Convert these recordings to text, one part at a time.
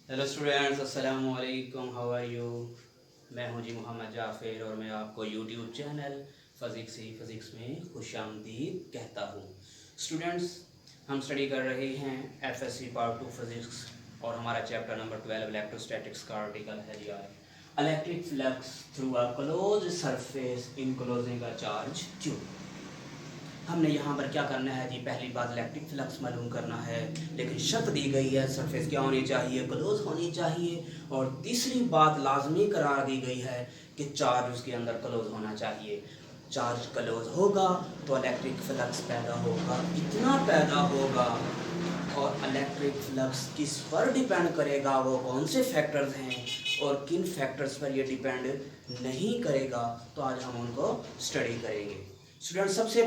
Hello students, अस्सलाम वालेकुम। How are you? मैं हूं जी मोहम्मद जाफ़िर और मैं आपको यूट्यूब चैनल फ़िज़िक्स में खुशामदीद कहता हूं। स्टूडेंट्स, हम स्टडी कर रहे हैं एफएससी पार्ट 2 फिज़िक्स और हमारा चैप्टर नंबर 12 इलेक्ट्रोस्टैटिक्स का आर्टिकल है जी electric flux through a close surface enclosing a charge tube. हमने यहाँ पर क्या करना है जी, पहली बात इलेक्ट्रिक फ्लक्स मालूम करना है, लेकिन शर्त दी गई है सरफेस क्या होनी चाहिए, क्लोज होनी चाहिए। और तीसरी बात लाजमी करार दी गई है कि चार्ज उसके अंदर क्लोज होना चाहिए। चार्ज क्लोज होगा तो इलेक्ट्रिक फ्लक्स पैदा होगा, इतना पैदा होगा। और इलेक्ट्रिक फ्लक्स किस पर डिपेंड करेगा, वो कौन से फैक्टर्स हैं और किन फैक्टर्स पर ये डिपेंड नहीं करेगा, तो आज हम उनको स्टडी करेंगे। स्टूडेंट, सबसे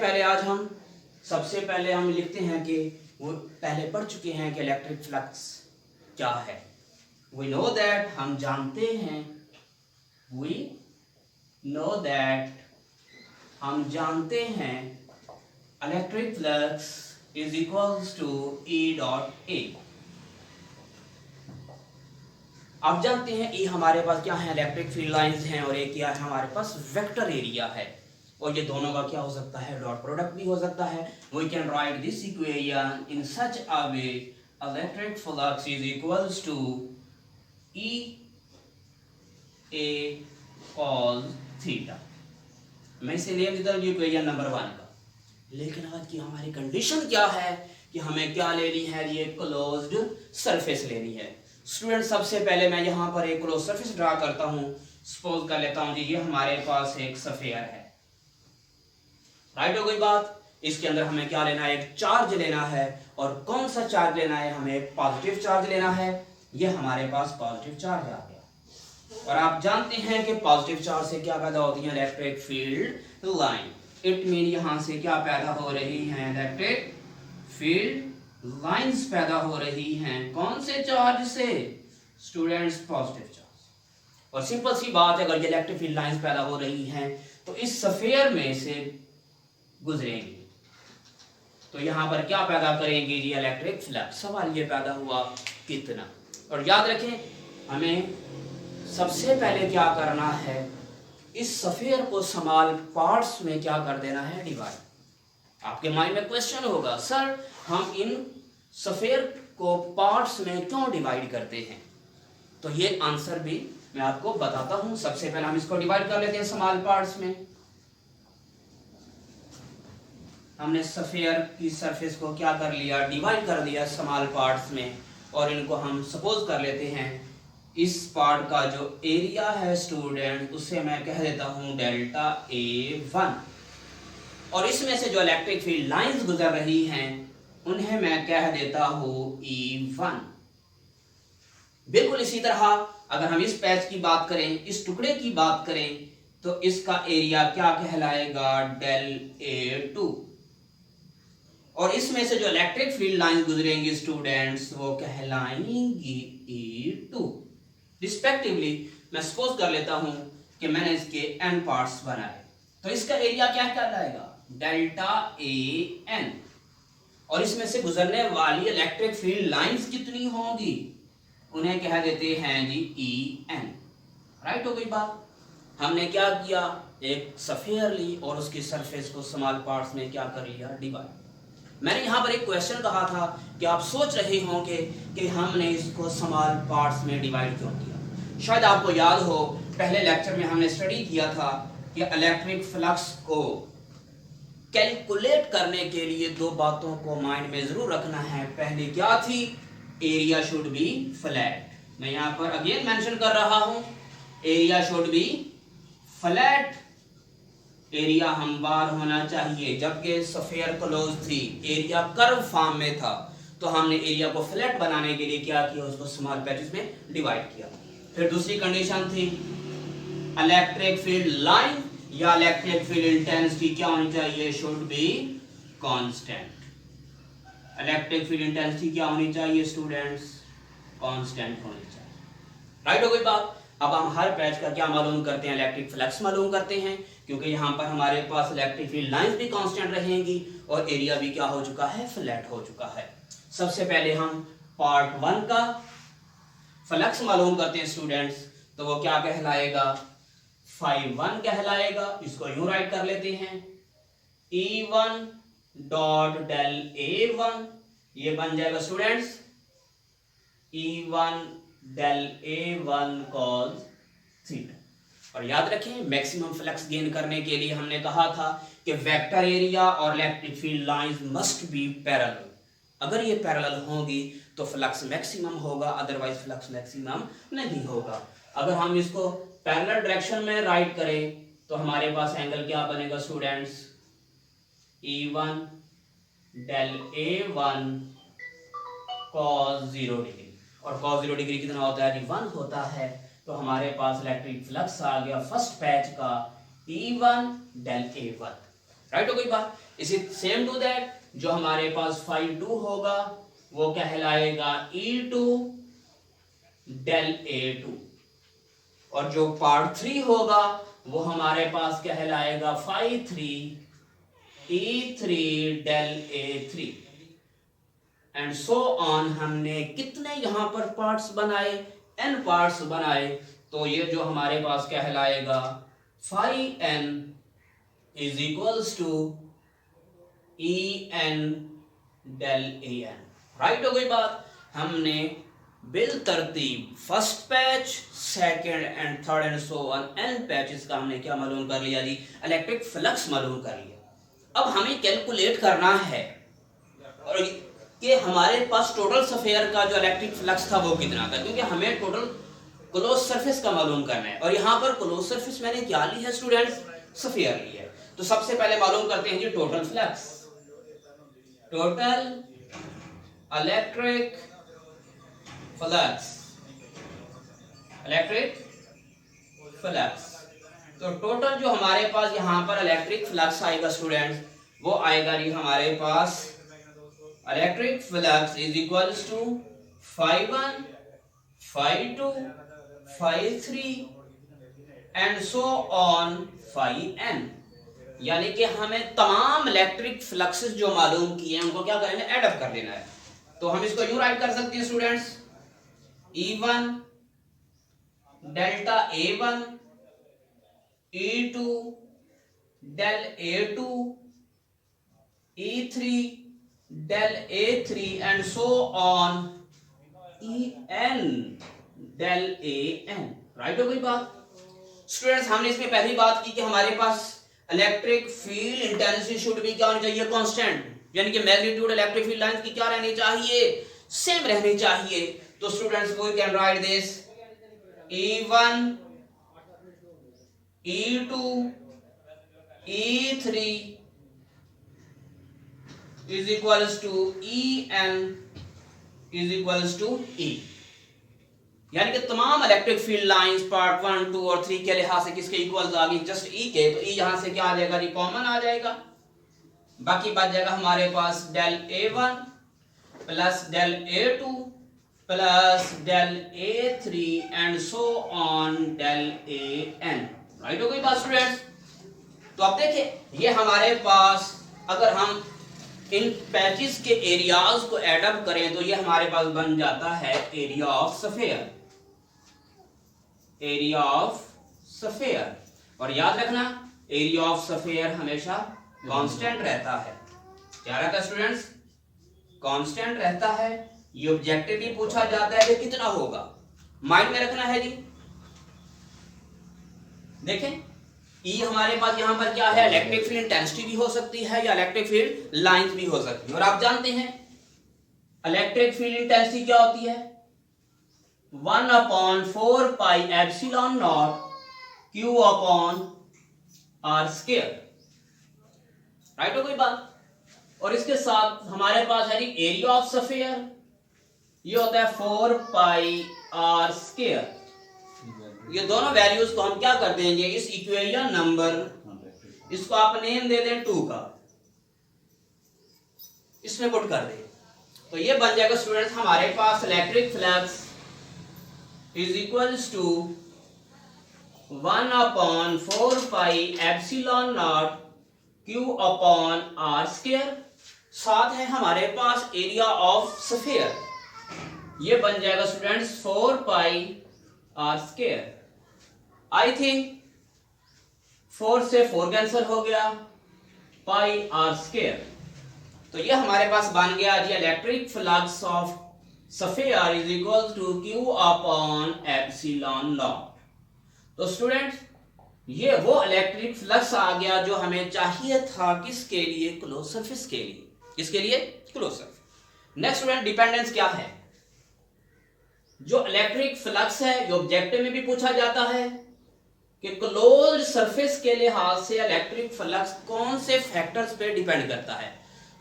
पहले हम लिखते हैं कि वो पहले पढ़ चुके हैं कि इलेक्ट्रिक फ्लक्स क्या है। वी नो दैट, हम जानते हैं, वी नो दैट, हम जानते हैं electric flux is equals to E dot A। आप जानते हैं E हमारे पास क्या है, इलेक्ट्रिक फील्ड लाइंस हैं, और एक क्या है हमारे पास वेक्टर एरिया है, और ये दोनों का क्या हो सकता है, डॉट प्रोडक्ट भी हो सकता है। We can write this equation in such a way electric flux is equals to E A cos theta. मैं इसे ले लेता हूँ इक्वेशन नंबर 1 का। लेकिन आज की हमारी कंडीशन क्या है कि हमें क्या लेनी है, ये क्लोज्ड सरफेस लेनी है। स्टूडेंट, सबसे पहले मैं यहाँ पर एक क्लोज सरफेस ड्रा करता हूँ। सपोज कर लेता हूँ जी, ये हमारे पास एक स्फीयर है, राइट हो गई बात। इसके अंदर हमें क्या लेना है, एक चार्ज लेना है, और कौन सा चार्ज लेना है, हमें एक पॉजिटिव चार्ज लेना है। ये हमारे पास पॉजिटिव चार्ज आ गया, और आप जानते हैं कि पॉजिटिव चार्ज से क्या पैदा होती है, electric field line. It mean यहां से क्या पैदा हो रही है, इलेक्ट्रिक फील्ड लाइंस पैदा हो रही हैं। कौन से चार्ज से? Students, positive charge. और सिंपल सी बात है, अगर ये इलेक्ट्रिक फील्ड लाइंस पैदा हो रही हैं तो इस स्फीयर में से गुजरेंगे, तो यहां पर क्या पैदा करेंगे जी, इलेक्ट्रिक फ्लक्स। सवाल ये पैदा हुआ कितना। और याद रखें, हमें सबसे पहले क्या करना है, इस स्फीयर को स्मॉल पार्ट्स में क्या कर देना है, डिवाइड। आपके माइंड में क्वेश्चन होगा, सर हम इन स्फीयर को पार्ट्स में क्यों डिवाइड करते हैं? तो ये आंसर भी मैं आपको बताता हूं। सबसे पहले हम इसको डिवाइड कर लेते हैं स्मॉल पार्ट्स में। हमने स्फीयर की सरफेस को क्या कर लिया, डिवाइड कर दिया स्मॉल पार्ट्स में, और इनको हम सपोज कर लेते हैं इस पार्ट का जो एरिया है स्टूडेंट, उसे मैं कह देता हूं डेल्टा A1, और इसमें से जो इलेक्ट्रिक फील्ड लाइंस गुजर रही हैं उन्हें मैं कह देता हूं E1। बिल्कुल इसी तरह अगर हम इस पैच की बात करें, इस टुकड़े की बात करें, तो इसका एरिया क्या कहलाएगा, डेल A2, और इसमें से जो इलेक्ट्रिक फील्ड लाइन गुजरेंगी स्टूडेंट्स, वो कहलाएंगी E2 रिस्पेक्टिवली। मैं सपोज कर लेता हूं कि मैंने इसके n पार्ट्स बनाए, तो इसका एरिया क्या कहलाएगा, डेल्टा AN, और इसमें से गुजरने वाली इलेक्ट्रिक फील्ड लाइंस कितनी होंगी, उन्हें कह देते हैं जी EN। राइट हो गई बात। हमने क्या किया, एक स्फीयर ली और उसकी सरफेस को स्मॉल पार्ट्स में क्या कर लिया, डिवाइड। मैंने यहाँ पर एक क्वेश्चन कहा था कि आप सोच रहे होंगे कि हमने इसको स्मॉल पार्ट्स में डिवाइड क्यों किया। शायद आपको याद हो, पहले लेक्चर में हमने स्टडी किया था कि इलेक्ट्रिक फ्लक्स को कैलकुलेट करने के लिए दो बातों को माइंड में जरूर रखना है। पहली क्या थी, एरिया शुड बी फ्लैट। मैं यहाँ पर अगेन मेंशन कर रहा हूं, area should be flat, area हमवार होना चाहिए। जबकि स्फीयर क्लोज थी, एरिया कर्व फॉर्म में था, तो हमने एरिया को फ्लैट बनाने के लिए क्या किया, उसको स्मॉल पैचेस में डिवाइड किया। फिर दूसरी कंडीशन थी, इलेक्ट्रिक फील्ड लाइन या इलेक्ट्रिक फील्ड इंटेंसिटी क्या होनी चाहिए, should be constant. Electric field intensity क्या होनी चाहिए स्टूडेंट्स, कांस्टेंट होनी चाहिए। राइट हो गई बात। अब हम हर पैच का क्या मालूम करते हैं, इलेक्ट्रिक फ्लक्स मालूम करते हैं, क्योंकि यहाँ पर हमारे पास इलेक्ट्रिक फील्ड लाइंस भी कांस्टेंट रहेंगी और एरिया भी क्या हो चुका है, फ्लैट हो चुका है। सबसे पहले हम पार्ट 1 का फ्लक्स मालूम करते हैं स्टूडेंट्स, तो वो क्या कहलाएगा, φ1 कहलाएगा। इसको यूं राइट कर लेते हैं, E1 डॉट डेल A1, ये बन जाएगा students E1 del A1 cos theta. और याद रखें मैक्सिमम फ्लक्स गेन करने के लिए हमने कहा था कि वेक्टर एरिया और electric field lines must be parallel. अगर ये पैरेलल होंगी तो फ्लक्स मैक्सिमम होगा, अदरवाइज फ्लक्स मैक्सिमम नहीं होगा। अगर हम इसको पैरेलल डायरेक्शन में राइट करें तो हमारे पास एंगल क्या बनेगा students, E1 del A1 cos 0 degree, और cos 0 डिग्री कितना होता है, 1 होता है। तो हमारे पास इलेक्ट्रिक फ्लक्स आ गया फर्स्ट पैच का E1 डेल A1, राइट हो गई बात। इसी सेम टू दैट जो हमारे पास φ2 होगा वो कहलाएगा E2 डेल A2, और जो पार्ट 3 होगा वो हमारे पास कहलाएगा φ3 E3 del A3 and so on. हमने कितने यहां पर पार्ट्स बनाए, n पार्ट्स बनाए, तो ये जो हमारे पास कहलाएगा φn is equals to En del An, right हो गई बात। हमने बिल तरतीब first patch, second and third and so on n patches का हमने क्या मालूम कर लिया जी, इलेक्ट्रिक फ्लक्स मालूम कर लिया। अब हमें कैलकुलेट करना है और कि हमारे पास टोटल सफेयर का जो इलेक्ट्रिक फ्लक्स था वो कितना था, क्योंकि हमें टोटल क्लोज सरफेस का मालूम करना है। और यहाँ पर क्लोज सरफेस मैंने क्या ली है स्टूडेंट्स, सफेयर ली है। तो सबसे पहले मालूम करते हैं जी total flux, total electric flux, electric flux. तो टोटल जो हमारे पास यहाँ पर इलेक्ट्रिक फ्लक्स आएगा स्टूडेंट्स, वो आएगा जी हमारे पास electric flux is equals to φ1 φ2 φ3 and so on φn। यानी कि हमें तमाम इलेक्ट्रिक फ्लक्सेस जो मालूम किए हैं उनको क्या करना है, एड अप कर देना है। तो हम इसको यूं राइट कर सकते हैं students, E1 delta A1 E2 del A2 E3 del A3 and so on En del An, right हो गई बात। स्टूडेंट्स हमने इसमें पहली बात की कि हमारे पास इलेक्ट्रिक फील्ड इंटेंसिटी शुड भी क्या होनी चाहिए, कांस्टेंट, यानी कि मैग्नीट्यूड इलेक्ट्रिक फील्ड लाइंस की क्या रहनी चाहिए, सेम रहनी चाहिए। तो students we can write this E1 E2 E3 is equals to En is equals to E, यानी कि तमाम इलेक्ट्रिक फील्ड लाइंस पार्ट 1 2 और 3 के लिहाज से किसके इक्वल्स आ गई, जस्ट E के। तो E यहां से क्या आ जाएगा, कॉमन आ जाएगा, बाकी बच जाएगा हमारे पास del A1 plus del A2 plus del A3 and so on del An, right हो गई बात स्टूडेंट्स। तो अब देखिए ये हमारे पास अगर हम इन पैचेस के एरियाज को एड अप करें तो ये हमारे पास बन जाता है area of sphere, area of sphere. और याद रखना एरिया ऑफ सफेयर हमेशा कांस्टेंट रहता है। क्या रहता है स्टूडेंट्स, कांस्टेंट रहता है। ये ऑब्जेक्टिव भी पूछा जाता है कि कितना होगा, माइंड में रखना है जी। देखें E हमारे पास यहाँ पर क्या है, इलेक्ट्रिक फील्ड इंटेंसिटी भी हो सकती है या इलेक्ट्रिक फील्ड लाइंस भी हो सकती है। और आप जानते हैं इलेक्ट्रिक फील्ड इंटेंसिटी क्या होती है, 1/4 pi epsilon not Q upon R square, right हो गई बात। और इसके साथ हमारे पास है एरिया ऑफ सफेयर, ये होता है 4 पाई R स्क्वायर। ये दोनों वैल्यूज को हम क्या कर देंगे, इस इक्वेशन नंबर, इसको आप नेम दे दें 2 का, इसमें पुट कर दें। तो ये बन जाएगा स्टूडेंट्स हमारे पास electric flux is equals to 1/4 pi epsilon not Q upon R square. साथ है हमारे पास एरिया ऑफ सफेयर, ये बन जाएगा students 4 pi r square. I think 4 से 4 कैंसिल हो गया, पाई आर स्क्वायर। तो ये हमारे पास बन गया जी electric flux of sphere is equal to Q upon epsilon not. तो स्टूडेंट्स ये वो इलेक्ट्रिक फ्लक्स आ गया जो हमें चाहिए था, किसके लिए? क्लोज सरफेस के लिए। किसके लिए? Close surface. Next student dependence क्या है? जो इलेक्ट्रिक फ्लक्स है ये ऑब्जेक्टिव में भी पूछा जाता है कि क्लोज सरफेस के लिहाज से इलेक्ट्रिक फ्लक्स कौन से फैक्टर्स पे डिपेंड करता है।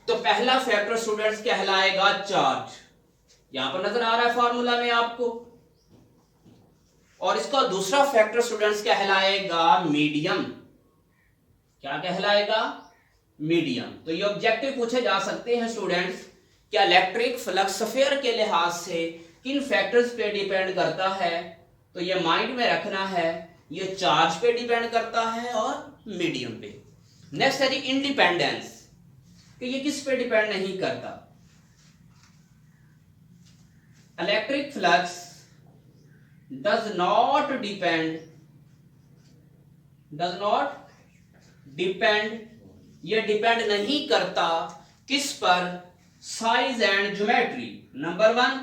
तो पहला फैक्टर स्टूडेंट्स कहलाएगा चार्ज, यहां पर नजर आ रहा है फॉर्मूला में आपको। और इसका दूसरा फैक्टर स्टूडेंट्स कहलाएगा मीडियम। क्या कहलाएगा? मीडियम। तो ये ऑब्जेक्टिव पूछे जा सकते हैं स्टूडेंट्स कि इलेक्ट्रिक फ्लक्स स्फीयर के लिहाज से किन फैक्टर्स पे डिपेंड करता है। तो ये माइंड में रखना है, ये चार्ज पे डिपेंड करता है और मीडियम पे। नेक्स्ट है जी इंडिपेंडेंस, कि ये किस पे डिपेंड नहीं करता। Electric flux does not depend, ये डिपेंड नहीं करता किस पर? Size and geometry. Number 1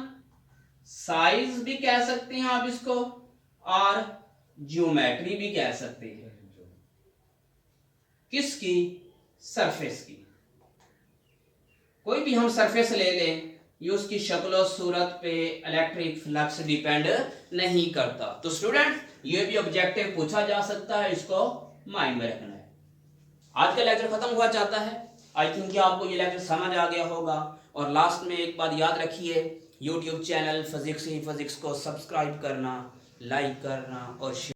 size भी कह सकते हैं आप इसको, और ज्योमेट्री भी कह सकते हैं। किसकी? सरफेस की। कोई भी हम सरफेस ले लें, ये उसकी शक्ल सूरत पे इलेक्ट्रिक फ्लक्स डिपेंड नहीं करता। तो स्टूडेंट ये भी ऑब्जेक्टिव पूछा जा सकता है, इसको माइंड में रखना है। आज का लेक्चर खत्म हुआ चाहता है। आई थिंक कि आपको ये लेक्चर समझ आ गया होगा। और लास्ट में एक बात याद रखिए, यूट्यूब चैनल फिजिक्स ही फिजिक्स को सब्सक्राइब करना, लाइक करना और शेयर